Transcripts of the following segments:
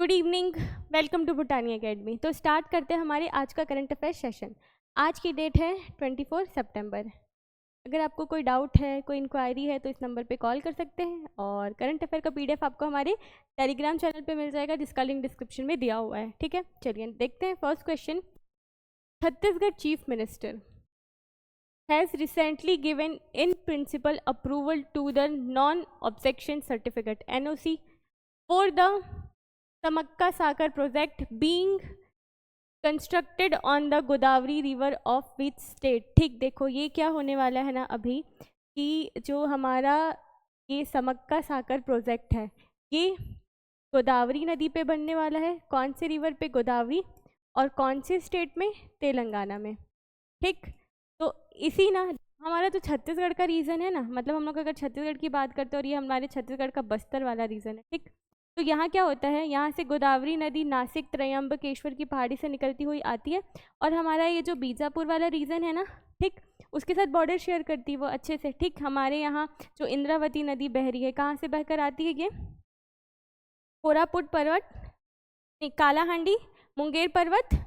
Good evening, welcome to Bhutani academy. तो start करते हैं हमारे आज का करंट अफेयर सेशन। आज की डेट है 24 सितंबर। अगर आपको कोई डाउट है, कोई इंक्वायरी है तो इस नंबर पे कॉल कर सकते हैं। और करंट अफेयर का पीडीएफ आपको हमारे टेलीग्राम चैनल पे मिल जाएगा, जिसका लिंक डिस्क्रिप्शन में दिया हुआ है। ठीक है, चलिए देखते हैं first question. Chhattisgarh chief minister has recently given in principle approval to the non objection certificate NOC for the Sammakka Sagar project being constructed on the Godavari river of which state. ठीक, देखो ये क्या होने वाला है ना अभी कि जो हमारा ये समक्का सागर प्रोजेक्ट है ये गोदावरी नदी पे बनने वाला है। कौन से रिवर पे? गोदावरी। और कौन से स्टेट में? तेलंगाना में। ठीक, तो इसी ना हमारा जो छत्तीसगढ़ का रीजन है ना, मतलब हम लोग अगर छत्तीसगढ़ की बात करते हैं और ये हमारे छत्तीसगढ़ का बस्तर वाला रीजन है। ठीक, तो यहाँ क्या होता है, यहाँ से गोदावरी नदी नासिक त्रयंबकेश्वर की पहाड़ी से निकलती हुई आती है और हमारा ये जो बीजापुर वाला रीजन है ना, ठीक, उसके साथ बॉर्डर शेयर करती है वो अच्छे से। ठीक, हमारे यहाँ जो इंद्रावती नदी बह रही है, कहाँ से बहकर आती है? ये कोरापुट पर्वत, नहीं, कालाहांडी मुंगेर पर्वत,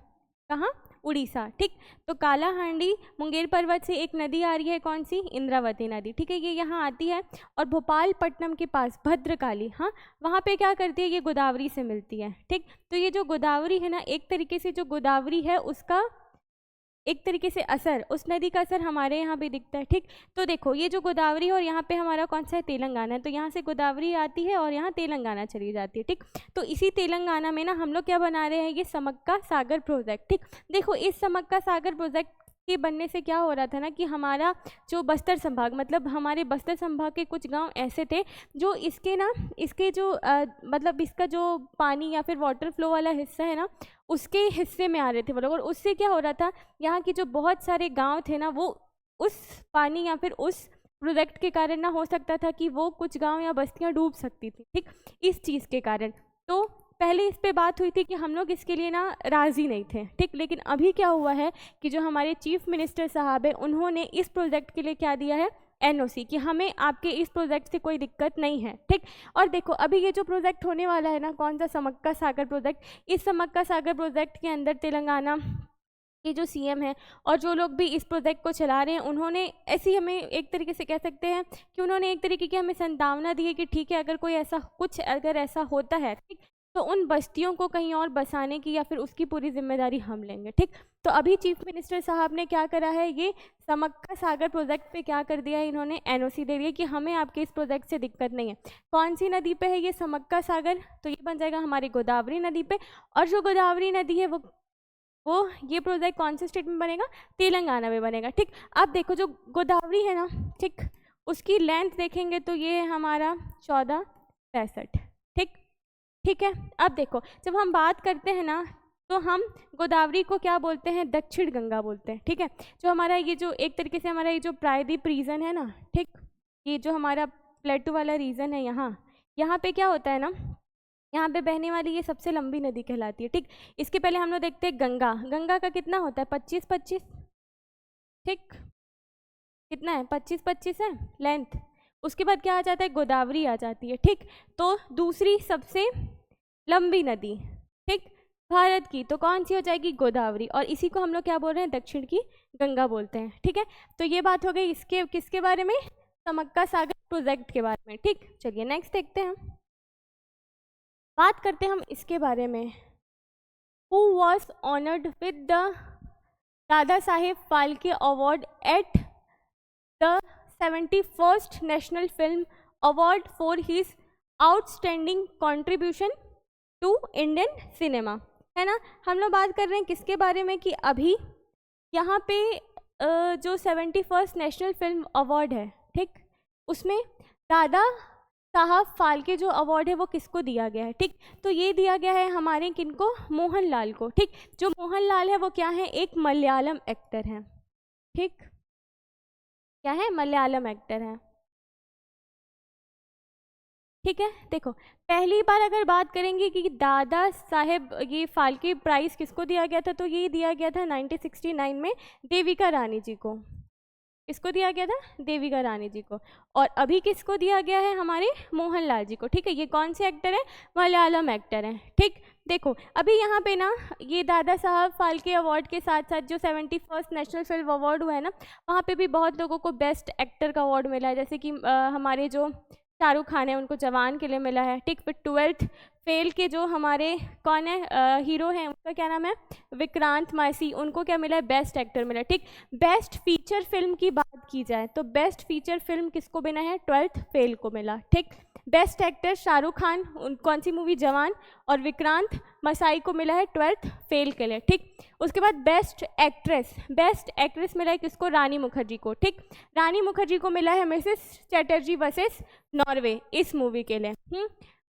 कहाँ? उड़ीसा। ठीक, तो कालाहांडी मुंगेर पर्वत से एक नदी आ रही है, कौन सी? इंद्रावती नदी। ठीक है, ये यहाँ आती है और भोपालपट्टनम के पास भद्रकाली, हाँ, वहाँ पे क्या करती है? ये गोदावरी से मिलती है। ठीक, तो ये जो गोदावरी है ना, एक तरीके से जो गोदावरी है उसका एक तरीके से असर, उस नदी का असर हमारे यहाँ भी दिखता है। ठीक, तो देखो ये जो गोदावरी है और यहाँ पे हमारा कौन सा है? तेलंगाना है। तो यहाँ से गोदावरी आती है और यहाँ तेलंगाना चली जाती है। ठीक, तो इसी तेलंगाना में ना हम लोग क्या बना रहे हैं? ये समक्का सागर प्रोजेक्ट। ठीक, देखो इस समक्का सागर प्रोजेक्ट के बनने से क्या हो रहा था ना कि हमारा जो बस्तर संभाग, मतलब हमारे बस्तर संभाग के कुछ गांव ऐसे थे जो इसके जो मतलब इसका जो पानी या फिर वाटर फ्लो वाला हिस्सा है ना, उसके हिस्से में आ रहे थे वो लोग। और उससे क्या हो रहा था, यहाँ की जो बहुत सारे गांव थे ना, वो उस पानी या फिर उस प्रोजेक्ट के कारण ना हो सकता था कि वो कुछ गांव या बस्तियाँ डूब सकती थी। ठीक, इस चीज़ के कारण तो पहले इस पे बात हुई थी कि हम लोग इसके लिए ना राज़ी नहीं थे। ठीक, लेकिन अभी क्या हुआ है कि जो हमारे चीफ मिनिस्टर साहब हैं उन्होंने इस प्रोजेक्ट के लिए क्या दिया है? NOC, कि हमें आपके इस प्रोजेक्ट से कोई दिक्कत नहीं है। ठीक, और देखो अभी ये जो प्रोजेक्ट होने वाला है ना, कौन सा? समक्का सागर प्रोजेक्ट। इस समक्का सागर प्रोजेक्ट के अंदर तेलंगाना के जो CM है और जो लोग भी इस प्रोजेक्ट को चला रहे हैं, उन्होंने ऐसी हमें एक तरीके से कह सकते हैं कि उन्होंने एक तरीके की हमें संभावना दी है कि ठीक है, अगर कोई ऐसा कुछ अगर ऐसा होता है, ठीक, तो उन बस्तियों को कहीं और बसाने की या फिर उसकी पूरी जिम्मेदारी हम लेंगे। ठीक, तो अभी चीफ मिनिस्टर साहब ने क्या करा है, ये समक्का सागर प्रोजेक्ट पे क्या कर दिया है, इन्होंने NOC दे दिया कि हमें आपके इस प्रोजेक्ट से दिक्कत नहीं है। कौन सी नदी पे है ये समक्का सागर? तो ये बन जाएगा हमारी गोदावरी नदी पे। और जो गोदावरी नदी है वो ये प्रोजेक्ट कौन से स्टेट में बनेगा? तेलंगाना में बनेगा। ठीक, अब देखो जो गोदावरी है ना, ठीक, उसकी लेंथ देखेंगे तो ये हमारा 1465। ठीक है, अब देखो जब हम बात करते हैं ना तो हम गोदावरी को क्या बोलते हैं? दक्षिण गंगा बोलते हैं। ठीक है, जो हमारा ये जो एक तरीके से हमारा ये जो प्रायद्वीप रीजन है ना, ठीक, ये जो हमारा प्लेटू वाला रीजन है, यहाँ पे क्या होता है ना, यहाँ पे बहने वाली ये सबसे लंबी नदी कहलाती है। ठीक, इसके पहले हम लोग देखते हैं गंगा का कितना होता है? 25-25। ठीक, कितना है? 25-25 है लेंथ। उसके बाद क्या आ जाता है? गोदावरी आ जाती है। ठीक, तो दूसरी सबसे लंबी नदी, ठीक, भारत की, तो कौन सी हो जाएगी? गोदावरी। और इसी को हम लोग क्या बोल रहे हैं? दक्षिण की गंगा बोलते हैं। ठीक है, तो ये बात हो गई इसके किसके बारे में? समक्का सागर प्रोजेक्ट के बारे में। ठीक, चलिए नेक्स्ट देखते हैं, बात करते हैं हम इसके बारे में। Who was honoured with the Dada Saheb Phalke award at the 71st national film award for his outstanding contribution to Indian cinema, है ना। हम लोग बात कर रहे हैं किसके बारे में कि अभी यहाँ पे जो 71st नेशनल फिल्म अवार्ड है, ठीक, उसमें दादा साहब फाल्के जो अवार्ड है वो किसको दिया गया है? ठीक, तो ये दिया गया है हमारे किनको? मोहनलाल को। ठीक, जो मोहनलाल है वो क्या है? एक मलयालम एक्टर है। ठीक, क्या है? मलयालम एक्टर है। ठीक है, देखो पहली बार अगर बात करेंगे कि दादा साहेब ये फाल्के प्राइज़ किसको दिया गया था, तो ये दिया गया था 1969 में देविका रानी जी को। किसको दिया गया था? देविका रानी जी को। और अभी किसको दिया गया है? हमारे मोहनलाल जी को। ठीक है, ये कौन से एक्टर हैं? मलयालम एक्टर हैं। ठीक, देखो अभी यहाँ पे ना ये दादा साहब फाल्के अवार्ड के साथ साथ जो 71st नेशनल फिल्म अवार्ड हुआ है ना, वहाँ पे भी बहुत लोगों को बेस्ट एक्टर का अवार्ड मिला है। जैसे कि हमारे जो शाहरुख खान है उनको जवान के लिए मिला है। ठीक, फिर 12th फेल के जो हमारे कौन है हीरो हैं, उनका क्या नाम है? विक्रांत मासी, उनको क्या मिला है? बेस्ट एक्टर मिला है। ठीक, बेस्ट फीचर फिल्म की बात की जाए तो बेस्ट फीचर फिल्म किसको मिला है? 12th फेल को मिला। ठीक, बेस्ट एक्टर शाहरुख खान, कौन सी मूवी? जवान। और विक्रांत मसाई को मिला है 12th फेल के लिए। ठीक, उसके बाद बेस्ट एक्ट्रेस मिला है किसको? रानी मुखर्जी को। ठीक, रानी मुखर्जी को मिला है मिसेस चैटर्जी वर्सेस नॉर्वे इस मूवी के लिए।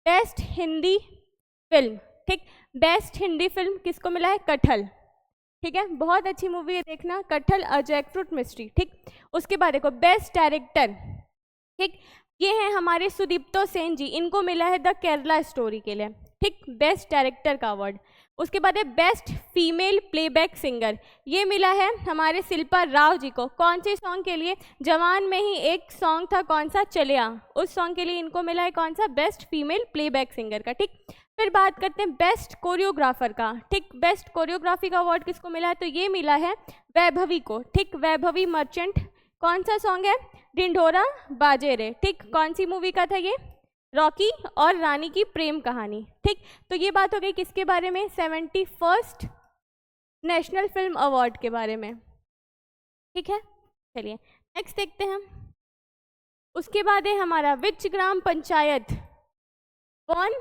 बेस्ट हिंदी फिल्म, ठीक, बेस्ट हिंदी फिल्म किसको मिला है? कटहल। ठीक है, बहुत अच्छी मूवी है, देखना कटहल अ जैकफ्रूट मिस्ट्री। ठीक, उसके बाद देखो बेस्ट डायरेक्टर, ठीक, ये हैं हमारे सुदीप्तो सेन जी, इनको मिला है द केरला स्टोरी के लिए। ठीक, बेस्ट डायरेक्टर का अवार्ड। उसके बाद है बेस्ट फीमेल प्लेबैक सिंगर, ये मिला है हमारे शिल्पा राव जी को। कौन से सॉन्ग के लिए? जवान में ही एक सॉन्ग था, कौन सा? चलिया, उस सॉन्ग के लिए इनको मिला है कौन सा? बेस्ट फीमेल प्लेबैक सिंगर का। ठीक, फिर बात करते हैं बेस्ट कोरियोग्राफर का। ठीक, बेस्ट कोरियोग्राफी का अवार्ड किसको मिला है? तो ये मिला है वैभवी को। ठीक, वैभवी मर्चेंट। कौन सा सॉन्ग है? ढिंढोरा बाजे रे। ठीक, कौन सी मूवी का था ये? रॉकी और रानी की प्रेम कहानी। ठीक, तो ये बात हो गई किसके बारे में? 71st नेशनल फिल्म अवार्ड के बारे में। ठीक है, चलिए नेक्स्ट देखते हैं। उसके बाद है हमारा which gram panchayat won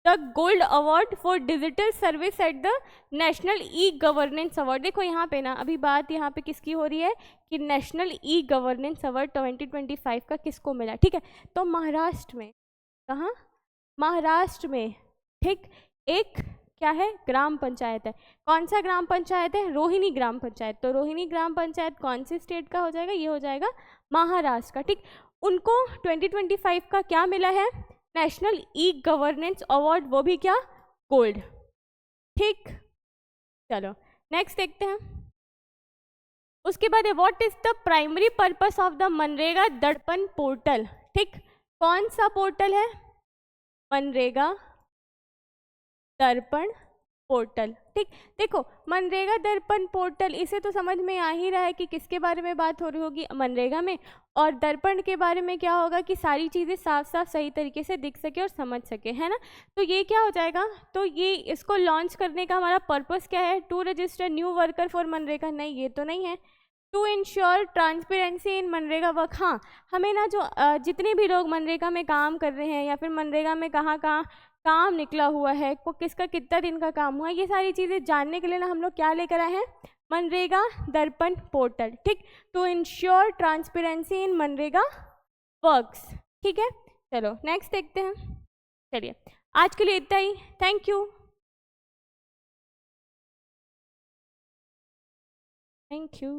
the gold award for digital service at the national e governance award. देखो यहाँ पे ना अभी बात यहाँ पे किसकी हो रही है कि नेशनल ई गवर्नेंस अवार्ड 2025 का किसको मिला। ठीक है, तो महाराष्ट्र में, कहाँ? महाराष्ट्र में। ठीक, एक क्या है? ग्राम पंचायत है। कौन सा ग्राम पंचायत है? रोहिणी ग्राम पंचायत। तो रोहिणी ग्राम पंचायत कौन सी स्टेट का हो जाएगा? ये हो जाएगा महाराष्ट्र का। ठीक, उनको 2025 का क्या मिला है? नेशनल ई गवर्नेंस अवार्ड, वो भी क्या? गोल्ड। ठीक, चलो नेक्स्ट देखते हैं। उसके बाद है what is the primary purpose of the MNREGA Darpan portal. ठीक, कौन सा पोर्टल है? मनरेगा दर्पण पोर्टल। ठीक, देखो मनरेगा दर्पण पोर्टल, इसे तो समझ में आ ही रहा है कि किसके बारे में बात हो रही होगी? मनरेगा में। और दर्पण के बारे में क्या होगा कि सारी चीज़ें साफ साफ सही तरीके से दिख सके और समझ सके, है ना? तो ये क्या हो जाएगा? तो ये इसको लॉन्च करने का हमारा पर्पस क्या है? To register new worker for मनरेगा? नहीं, ये तो नहीं है। टू इंश्योर ट्रांसपेरेंसी इन मनरेगा वर्क। हाँ, हमें ना जो जितने भी लोग मनरेगा में काम कर रहे हैं या फिर मनरेगा में कहाँ कहाँ काम निकला हुआ है, को किसका कितना दिन का काम हुआ है, ये सारी चीज़ें जानने के लिए ना हम लोग क्या लेकर आए हैं? मनरेगा दर्पण पोर्टल। ठीक, टू इंश्योर ट्रांसपेरेंसी इन मनरेगा वर्क्स। ठीक है, चलो नेक्स्ट देखते हैं। चलिए आज के लिए इतना ही, थैंक यू। Thank you.